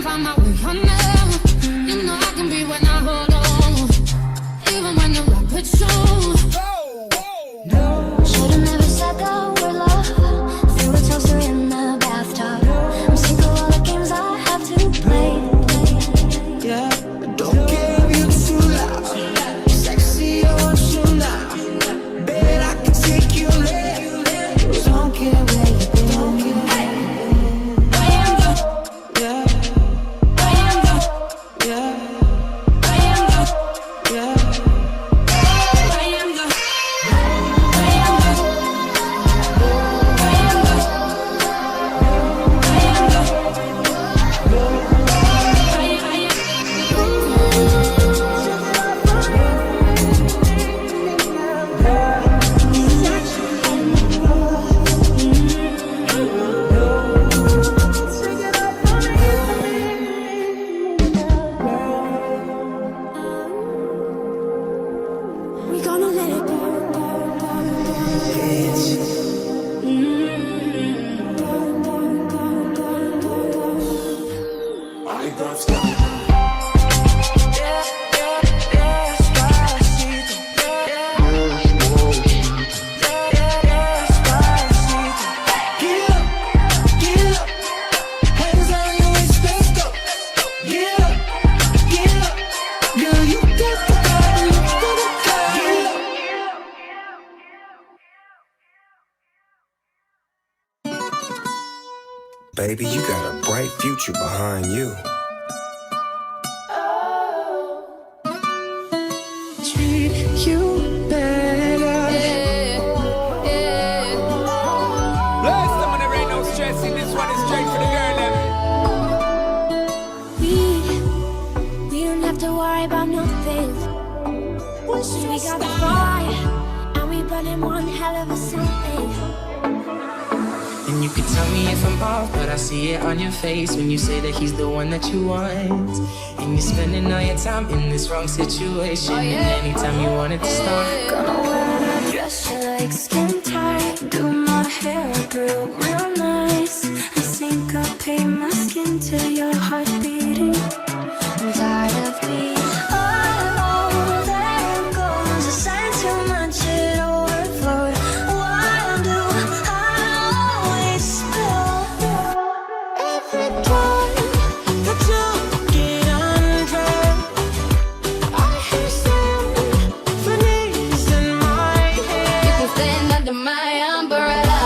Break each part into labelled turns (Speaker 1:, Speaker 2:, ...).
Speaker 1: I find my way on now. You know I can be when I hold on, even when the rock puts you. Should've never said the word love. Threw a toaster in the bathtub. I'm sick of all the games I have to play.
Speaker 2: Yeah, don't care if you're too loud. Sexy or too now. Bet I can take you there. Don't care where you been. Don't care. Yeah. Yeah. Yeah.
Speaker 1: We gonna let it burn, burn, burn, burn. Burn, burn, burn, burn, burn.
Speaker 2: I got stuck.
Speaker 3: Baby, you got a bright future behind you.
Speaker 2: Treat you better.
Speaker 4: Bless them when there ain't no stressing. This one is straight for the girl,
Speaker 1: We don't have to worry about nothing. We got the fire, and we burning one hell of a something.
Speaker 5: And you can tell me if I'm off, but I see it on your face when you say that he's the one that you want. And you're spending all your time in this wrong situation. And anytime you want it to start,
Speaker 1: Gonna wear a dress you like skin tight. Do my hair up real nice. I syncopate my skin to your heart beating. I'm tired of being alone. There it goes. I sang too much, it overflowed. Why do I always spill? Every time that you get undressed, I hear symphonies in my head. You can stand under my umbrella,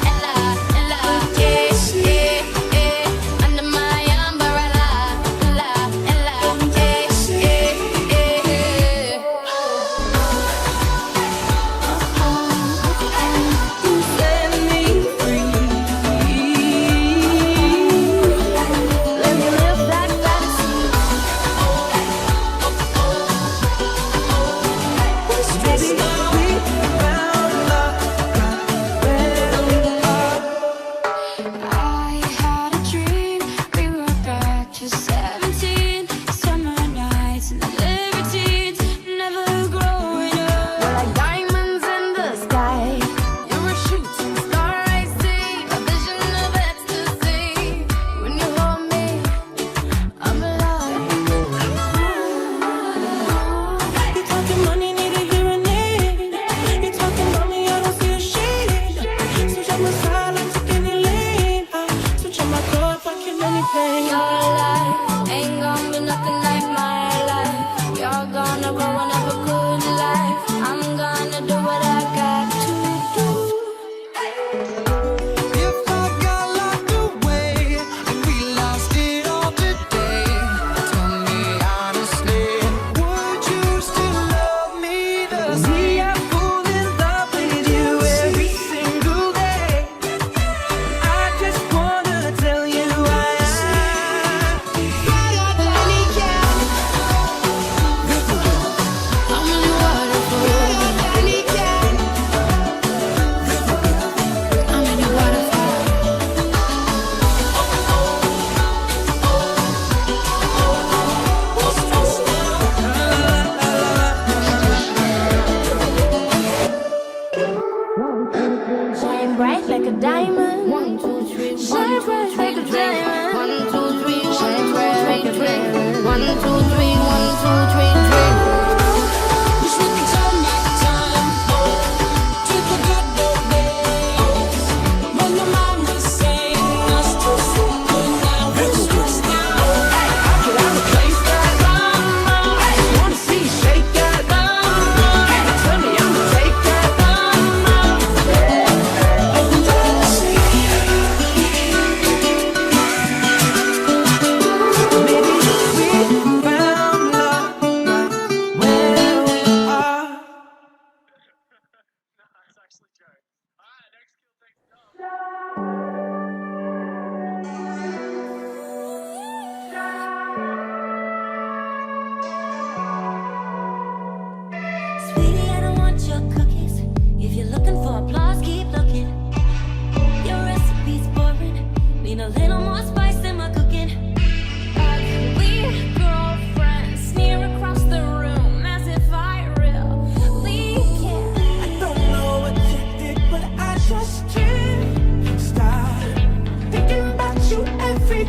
Speaker 1: ella, ella, yeah, yeah, yeah. Under my umbrella,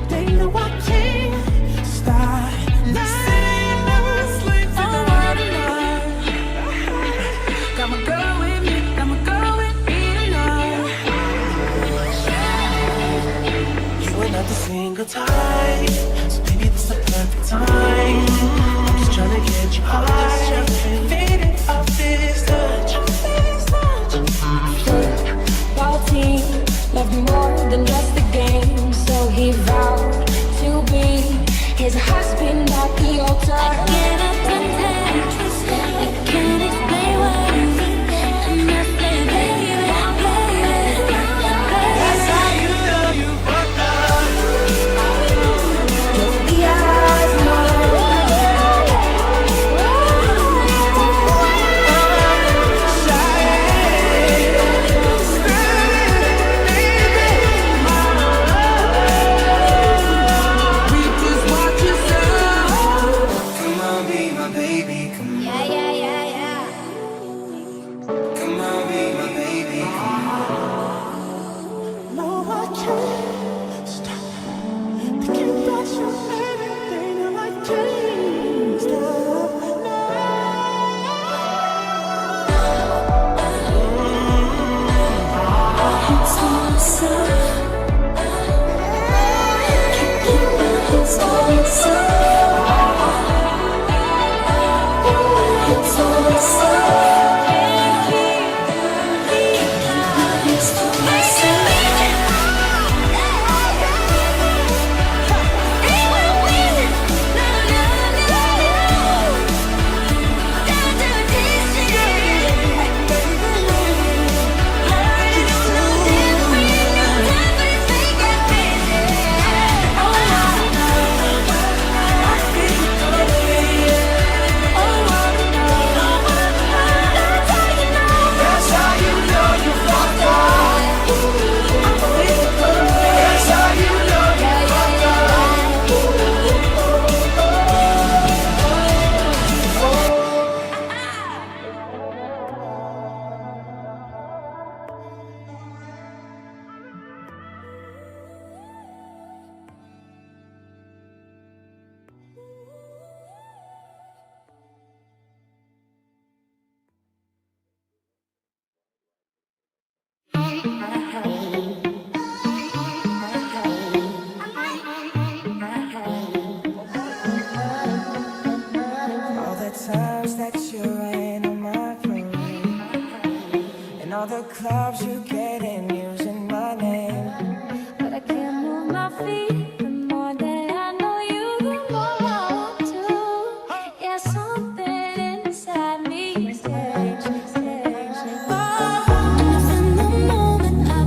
Speaker 2: They know I can't stop. They say they never sleep tonight. Got my girl with me, got my girl with me tonight. You are not the single type, so maybe this is the perfect time. I'm just trying to get you high, faded off this touch.
Speaker 1: Team loved more than just the game, so he vowed to be his husband at the altar. I get up and dance, I can't explain why I'm not playing, baby.
Speaker 2: That's how you know you fucked up.
Speaker 1: Just the eyes,
Speaker 2: All the times that you rain on my parade, and all the clubs you get in using my name.
Speaker 1: but I can't move my feet. The more that I know you, the more I want to. Yeah, something inside me. Stage. And if in the moment I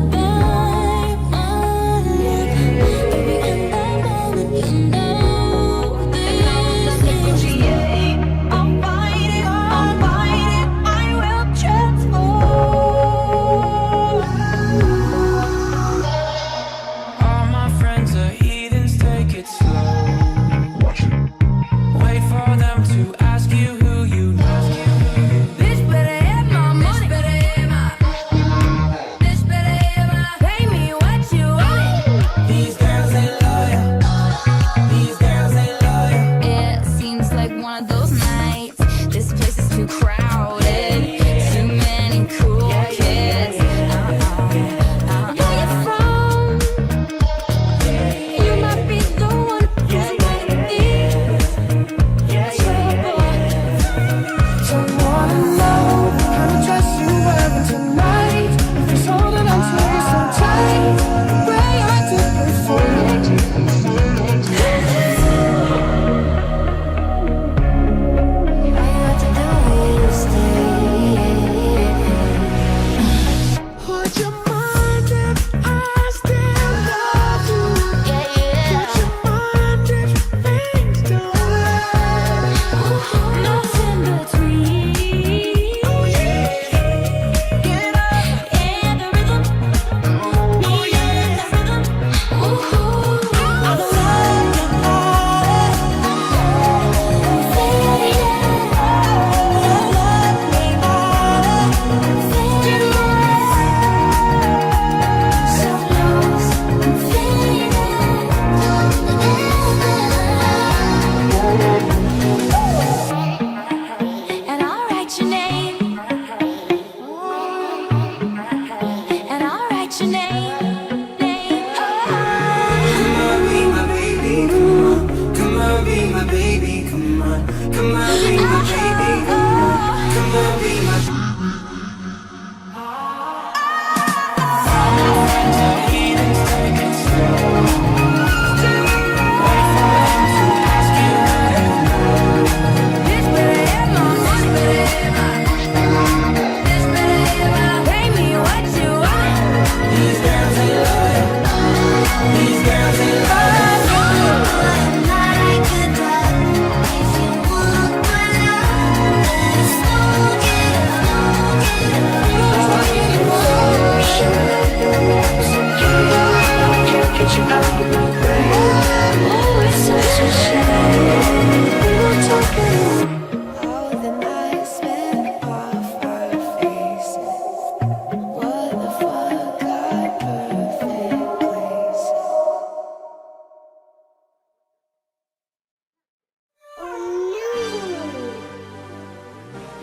Speaker 2: baby, come on. Come on, be my baby, come on. Come on, be my baby, come on. Come on, be my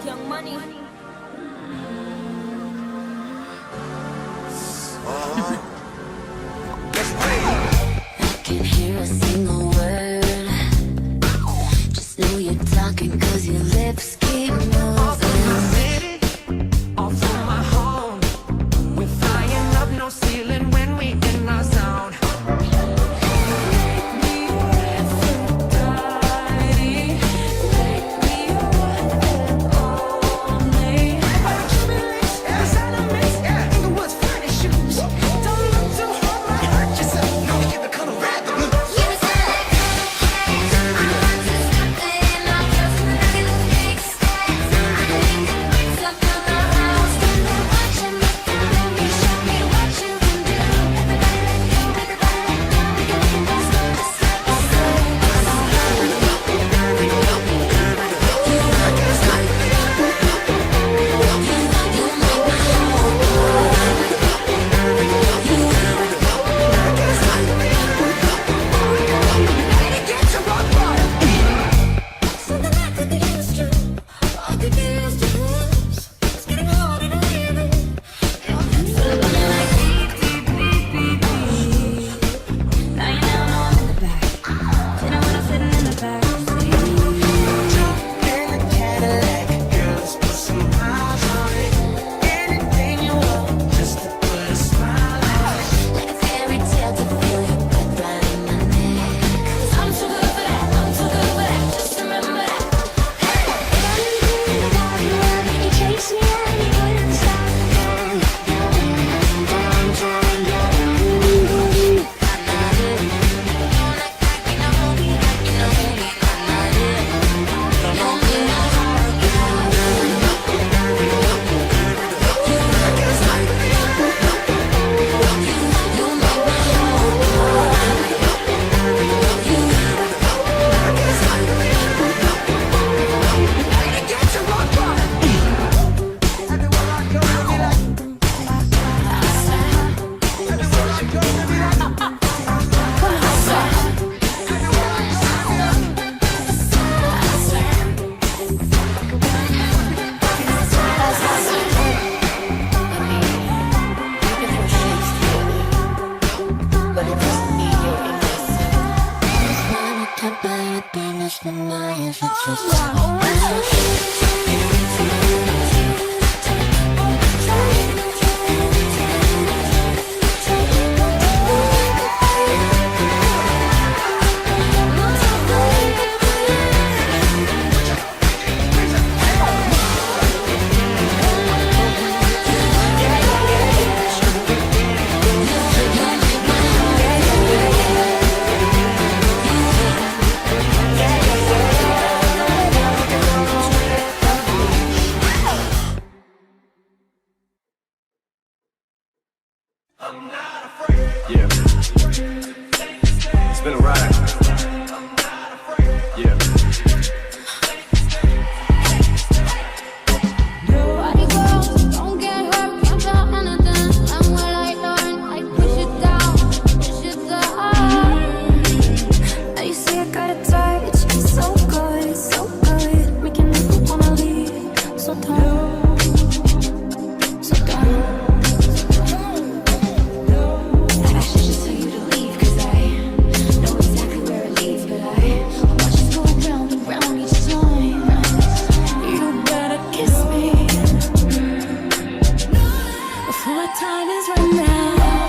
Speaker 1: Young Money. I can't hear a single word. Just know you're talking 'cause your lips keep moving. time is running out.